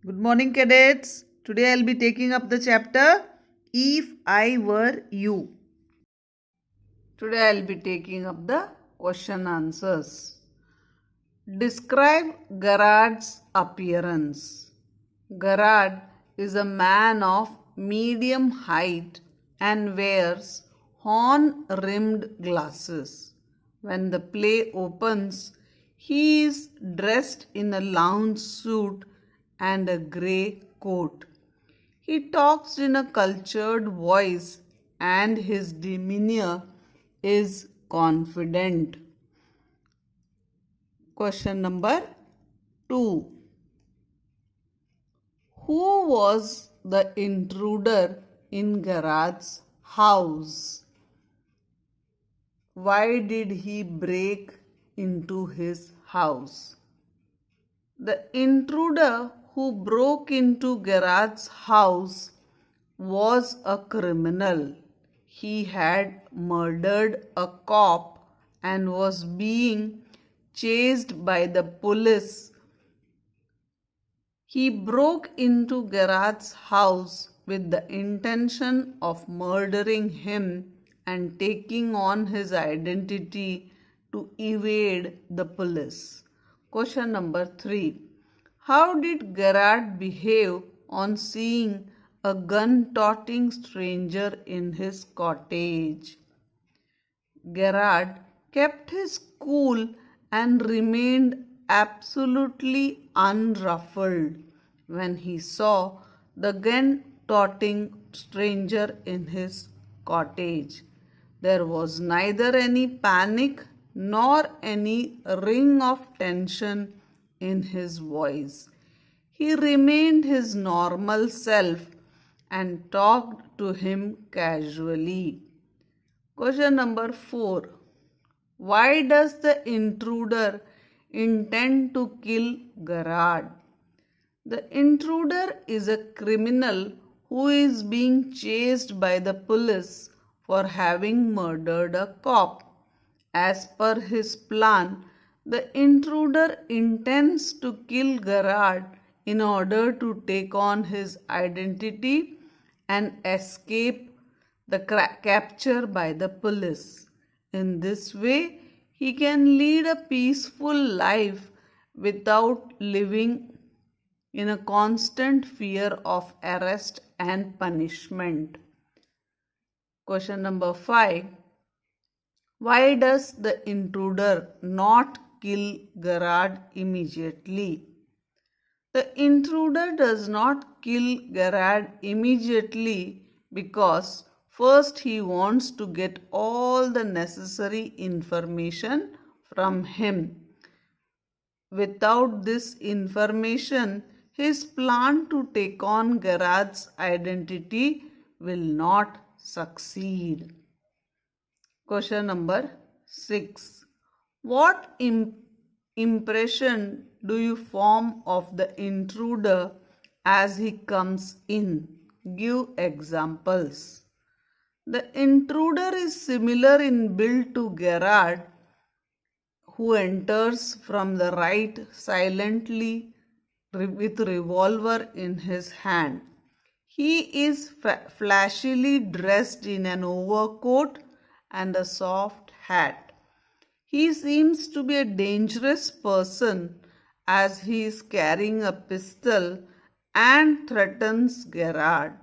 Good morning, cadets. Today I'll be taking up the chapter If I Were You. Today I'll be taking up the question answers. Describe Gerard's appearance. Gerard is a man of medium height and wears horn rimmed glasses. When the play opens, he is dressed in a lounge suit and a grey coat. He talks in a cultured voice and his demeanor is confident. Question number 2. Who was the intruder in Gerard's house? Why did he break into his house? The intruder who broke into Gerard's house was a criminal. He had murdered a cop and was being chased by the police. He broke into Gerard's house with the intention of murdering him and taking on his identity to evade the police. Question number 3. How did Gerard behave on seeing a gun-toting stranger in his cottage? Gerard kept his cool and remained absolutely unruffled when he saw the gun-toting stranger in his cottage. There was neither any panic nor any ring of tension in his voice. He remained his normal self and talked to him casually. Question number 4. Why does the intruder intend to kill Gerard? The intruder is a criminal who is being chased by the police for having murdered a cop. As per his plan, the intruder intends to kill Gerard in order to take on his identity and escape the capture by the police. In this way, he can lead a peaceful life without living in a constant fear of arrest and punishment. Question number 5. Why does the intruder not kill Gerard immediately? The intruder does not kill Gerard immediately because first he wants to get all the necessary information from him. Without this information, his plan to take on Gerard's identity will not succeed. Question number 6. What impression do you form of the intruder as he comes in? Give examples. The intruder is similar in build to Gerard, who enters from the right silently with revolver in his hand. He is flashily dressed in an overcoat and a soft hat. He seems to be a dangerous person as he is carrying a pistol and threatens Gerard.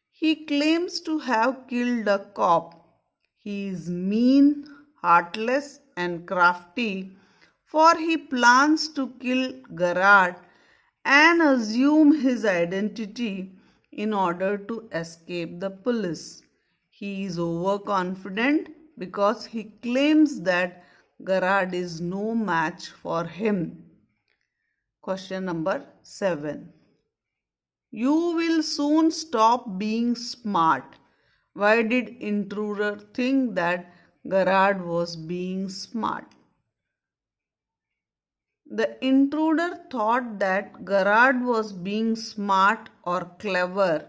He claims to have killed a cop. He is mean, heartless, and crafty, for he plans to kill Gerard and assume his identity in order to escape the police. He is overconfident because he claims that Gerard is no match for him. Question number 7. You will soon stop being smart. Why did intruder think that Gerard was being smart? The intruder thought that Gerard was being smart or clever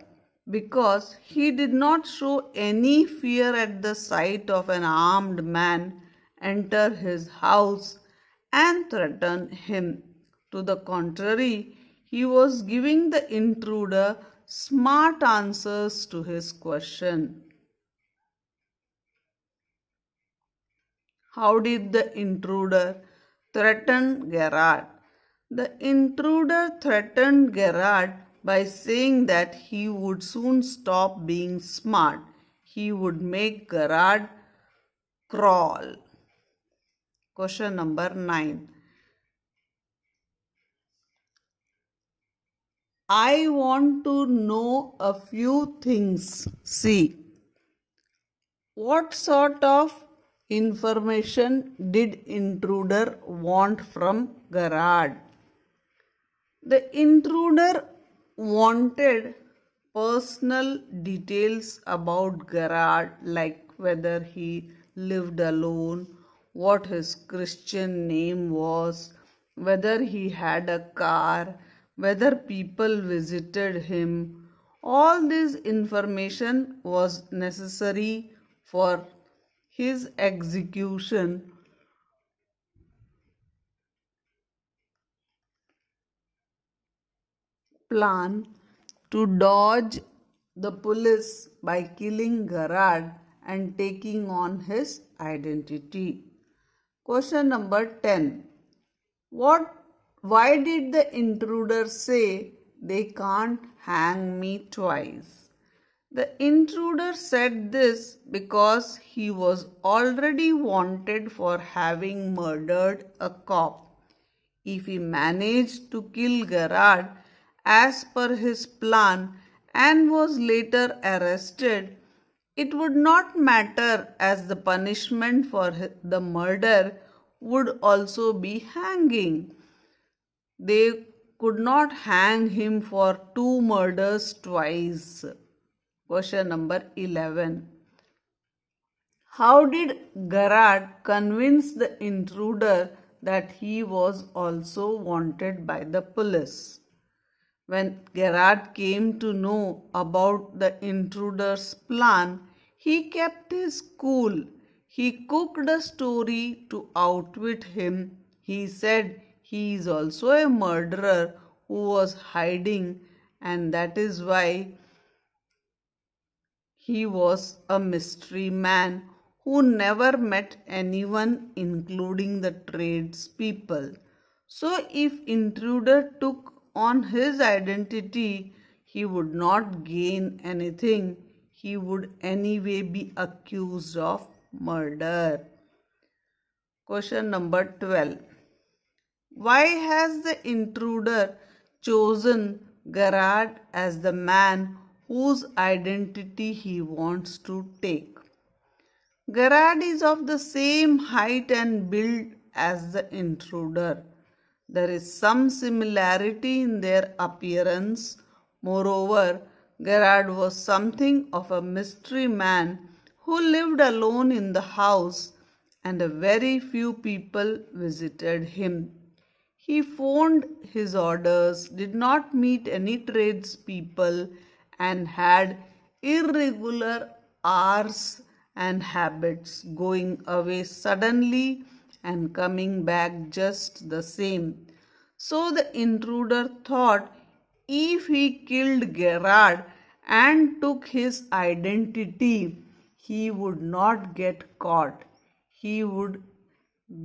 because he did not show any fear at the sight of an armed man enter his house and threaten him. To the contrary, He was giving the intruder smart answers to his question. How did the intruder threaten Gerard? The intruder threatened Gerard by saying that he would soon stop being smart. He would make Gerard crawl. Question number 9. I want to know a few things. See, what sort of information did intruder want from Gerard? The intruder wanted personal details about Gerard, like whether he lived alone, what his Christian name was, whether he had a car, whether people visited him. All this information was necessary for his execution plan to dodge the police by killing Gerard and taking on his identity. Question number 10. Why did the intruder say they can't hang me twice? The intruder said this because he was already wanted for having murdered a cop. If he managed to kill Gerard as per his plan and was later arrested, it would not matter, as the punishment for the murder would also be hanging. They could not hang him for two murders twice. Question number 11. How did Gerard convince the intruder that he was also wanted by the police? When Gerard came to know about the intruder's plan, he kept his cool. He cooked a story to outwit him. He said he is also a murderer who was hiding, and that is why he was a mystery man who never met anyone, including the tradespeople. So, if intruder took on his identity, he would not gain anything. He would anyway be accused of murder. Question number 12. Why has the intruder chosen Gerard as the man whose identity he wants to take? Gerard is of the same height and build as the intruder. There is some similarity in their appearance. Moreover, Gerard was something of a mystery man who lived alone in the house, and a very few people visited him. He phoned his orders, did not meet any tradespeople, and had irregular hours and habits, going away suddenly and coming back just the same. So the intruder thought if he killed Gerard and took his identity, he would not get caught. He would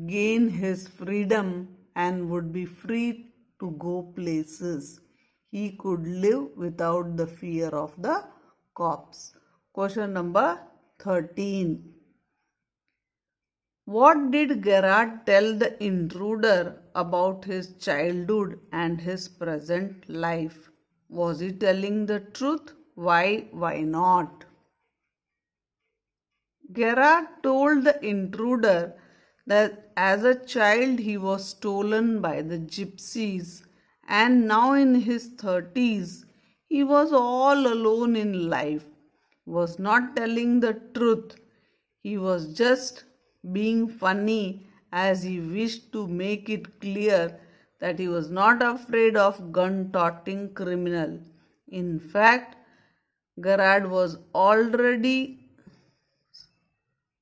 gain his freedom and would be free to go places. He could live without the fear of the cops. Question number 13. What did Gerard tell the intruder about his childhood and his present life? Was he telling the truth? Why not? Gerard told the intruder that as a child he was stolen by the gypsies, and now in his 30s he was all alone in life. He was not telling the truth. He was just being funny, as he wished to make it clear that he was not afraid of gun-toting criminal. In fact, Gerard was already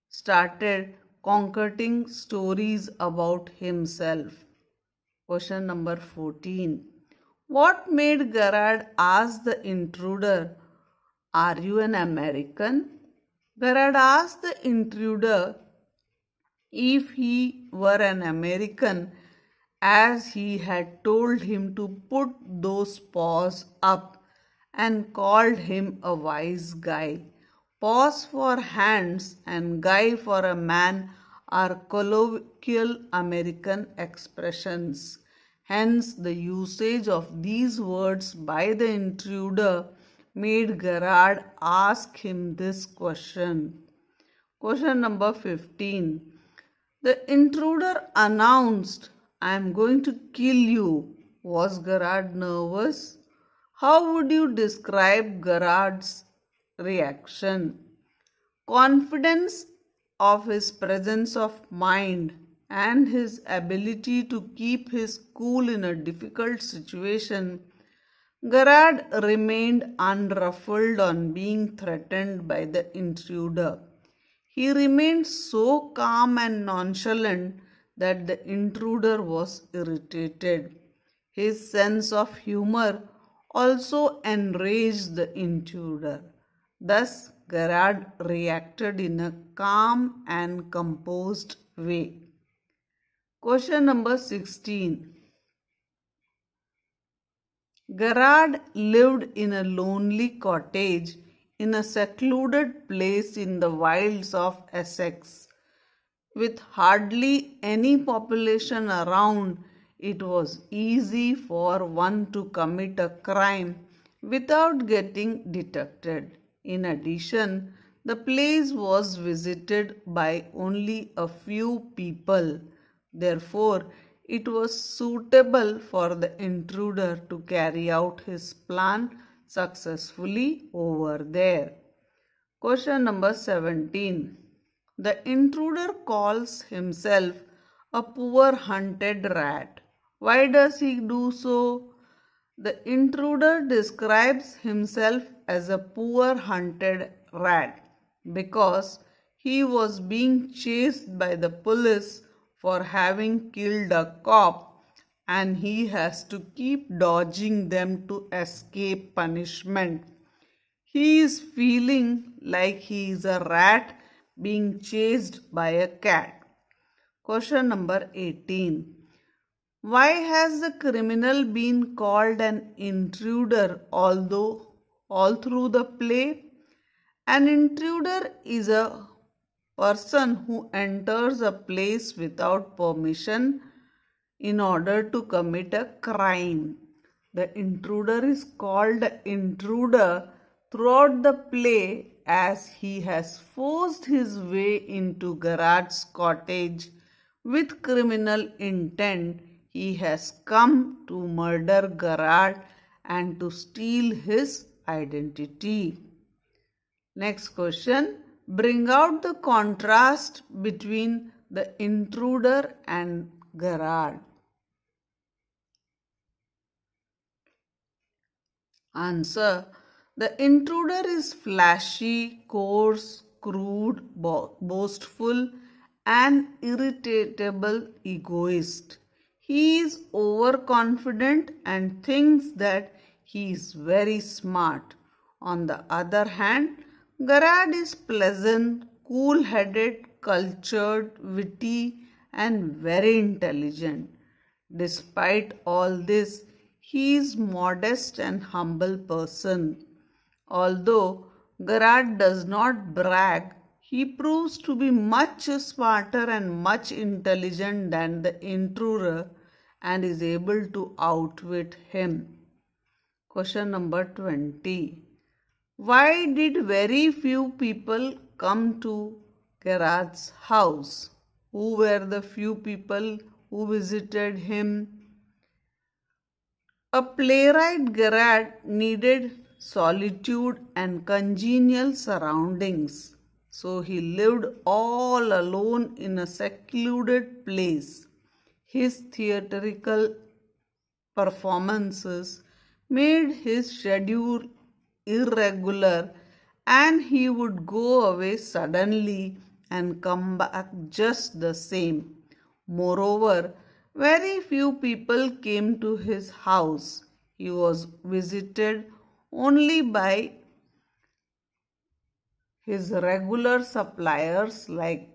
started concocting stories about himself. Question number 14. What made Garrard ask the intruder, "Are you an American?" Garrard asked the intruder if he were an American, as he had told him to put those paws up, and called him a wise guy. Paws for hands and guy for a man are colloquial American expressions. Hence, the usage of these words by the intruder made Garrard ask him this question. Question number 15. The intruder announced, "I am going to kill you." Was Garrard nervous? How would you describe Garrard's reaction? Confidence of his presence of mind and his ability to keep his cool in a difficult situation, Garrard remained unruffled on being threatened by the intruder. He remained so calm and nonchalant that the intruder was irritated. His sense of humor also enraged the intruder. Thus, Garrard reacted in a calm and composed way. Question number 16. Garrard lived in a lonely cottage in a secluded place in the wilds of Essex. With hardly any population around, it was easy for one to commit a crime without getting detected. In addition, the place was visited by only a few people. Therefore, it was suitable for the intruder to carry out his plan successfully over there. Question number 17. The intruder calls himself a poor hunted rat. Why does he do so? The intruder describes himself as a poor hunted rat because he was being chased by the police for having killed a cop, and he has to keep dodging them to escape punishment. He is feeling like he is a rat being chased by a cat. Question number 18. Why has the criminal been called an intruder all through the play? An intruder is a person who enters a place without permission in order to commit a crime. The intruder is called intruder throughout the play as he has forced his way into Garrard's cottage with criminal intent. He has come to murder Garrard and to steal his identity. Next question. Bring out the contrast between the intruder and Garrard. Answer. The intruder is flashy, coarse, crude, boastful, and irritable egoist. He is overconfident and thinks that he is very smart. On the other hand, Garrard is pleasant, cool-headed, cultured, witty, and very intelligent. Despite all this, he is modest and humble person. Although Garrard does not brag, he proves to be much smarter and much intelligent than the intruder and is able to outwit him. Question number 20. Why did very few people come to Garrard's house? Who were the few people who visited him? A playwright, Garrard needed solitude and congenial surroundings, so he lived all alone in a secluded place. His theatrical performances made his schedule irregular, and he would go away suddenly and come back just the same. Moreover, very few people came to his house. he was visited only by his regular suppliers like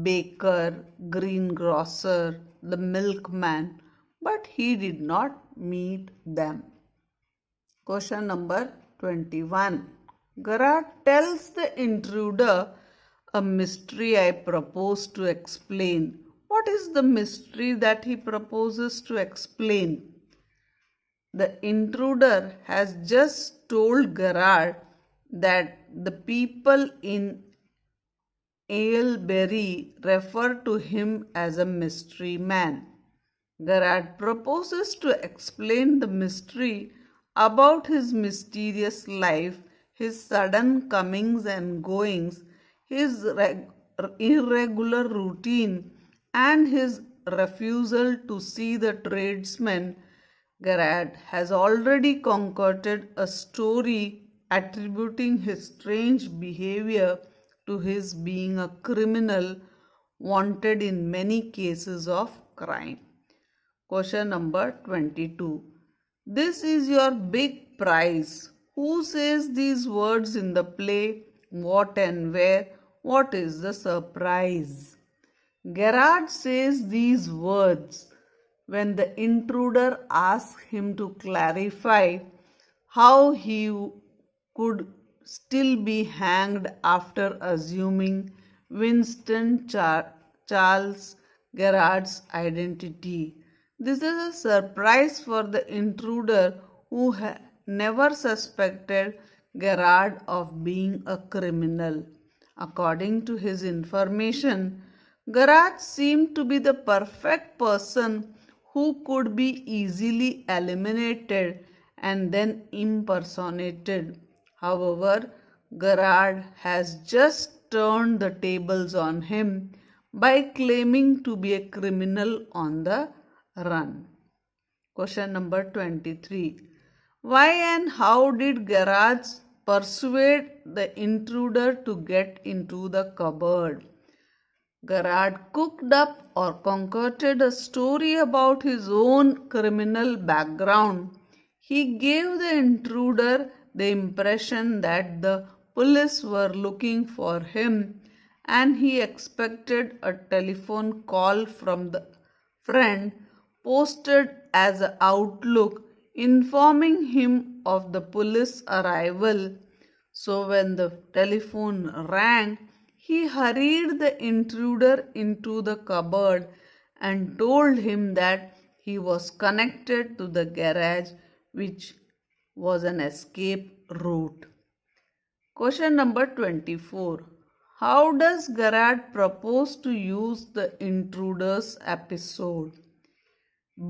baker, greengrocer, the milkman, but he did not meet them. Question number 21. Gerard tells the intruder a mystery I propose to explain. What is the mystery that he proposes to explain? The intruder has just told Gerard that the people in Aylesbury refer to him as a mystery man. Gerard proposes to explain the mystery about his mysterious life, his sudden comings and goings, his irregular routine, and his refusal to see the tradesmen. Gerard has already concocted a story attributing his strange behavior to his being a criminal wanted in many cases of crime. Question number 22. This is your big prize. Who says these words in the play? What and where? What is the surprise? Gerard says these words when the intruder asks him to clarify how he could still be hanged after assuming Winston Charles Gerard's identity. This is a surprise for the intruder who never suspected Gerard of being a criminal. According to his information, Gerard seemed to be the perfect person who could be easily eliminated and then impersonated. However, Gerard has just turned the tables on him by claiming to be a criminal on the run. Question number 23. Why and how did Gerard persuade the intruder to get into the cupboard? Gerard cooked up or concocted a story about his own criminal background. He gave the intruder the impression that the police were looking for him and he expected a telephone call from the friend posted as an outlook informing him of the police arrival. So when the telephone rang, he hurried the intruder into the cupboard and told him that he was connected to the garage, which was an escape route. Question number 24. How does Gerard propose to use the intruder's episode?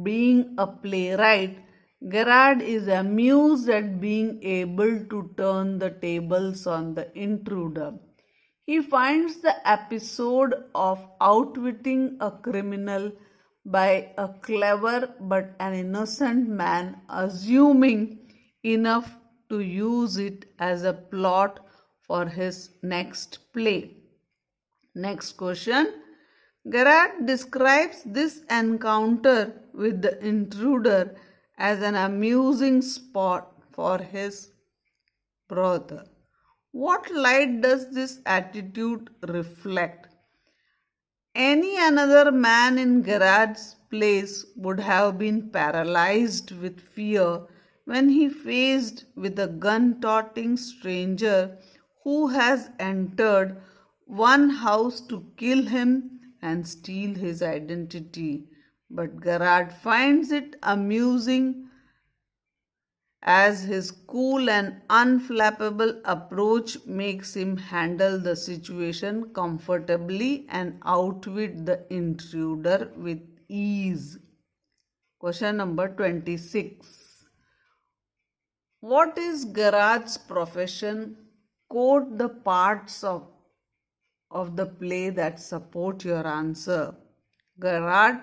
Being a playwright, Gerard is amused at being able to turn the tables on the intruder. He finds the episode of outwitting a criminal by a clever but an innocent man assuming enough to use it as a plot for his next play. Next question. Gerard describes this encounter with the intruder as an amusing spot for his brother. What light does this attitude reflect? Any another man in Gerard's place would have been paralyzed with fear when he faced with a gun-toting stranger who has entered one house to kill him and steal his identity. But Gerard finds it amusing as his cool and unflappable approach makes him handle the situation comfortably and outwit the intruder with ease. Question number 26. What is Gerard's profession? Quote the parts of the play that support your answer. Gerard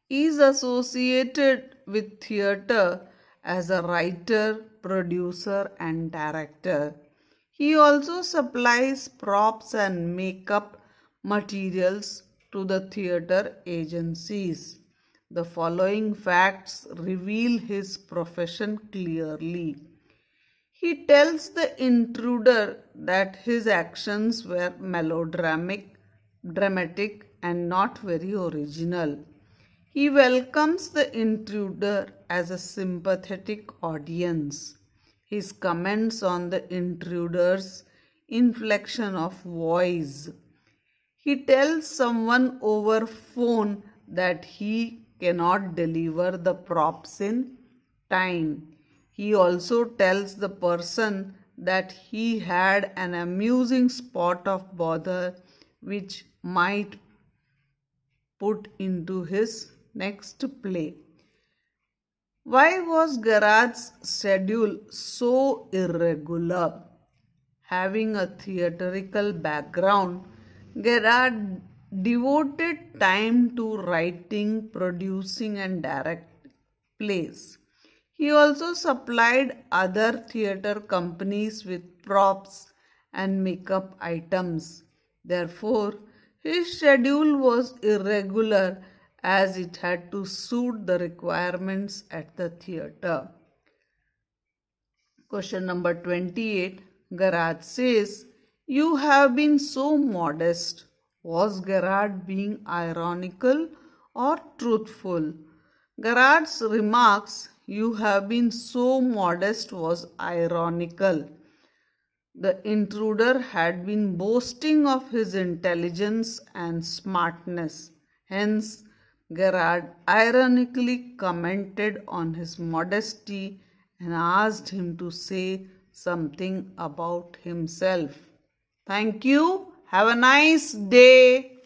is associated with theatre as a writer, producer, and director. He also supplies props and makeup materials to the theatre agencies. The following facts reveal his profession clearly. He tells the intruder that his actions were dramatic, and not very original. He welcomes the intruder as a sympathetic audience. His comments on the intruder's inflection of voice. He tells someone over phone that he cannot deliver the props in time. He also tells the person that he had an amusing spot of bother which might put into his next play. Why was Gerard's schedule so irregular? Having a theatrical background, Gerard devoted time to writing, producing, and directing plays. He also supplied other theatre companies with props and makeup items. Therefore, his schedule was irregular as it had to suit the requirements at the theatre. Question number 28. Gerard says, "You have been so modest." Was Gerard being ironical or truthful? Gerard's remarks, "You have been so modest," was ironical. The intruder had been boasting of his intelligence and smartness. Hence, Gerard ironically commented on his modesty and asked him to say something about himself. Thank you. Have a nice day.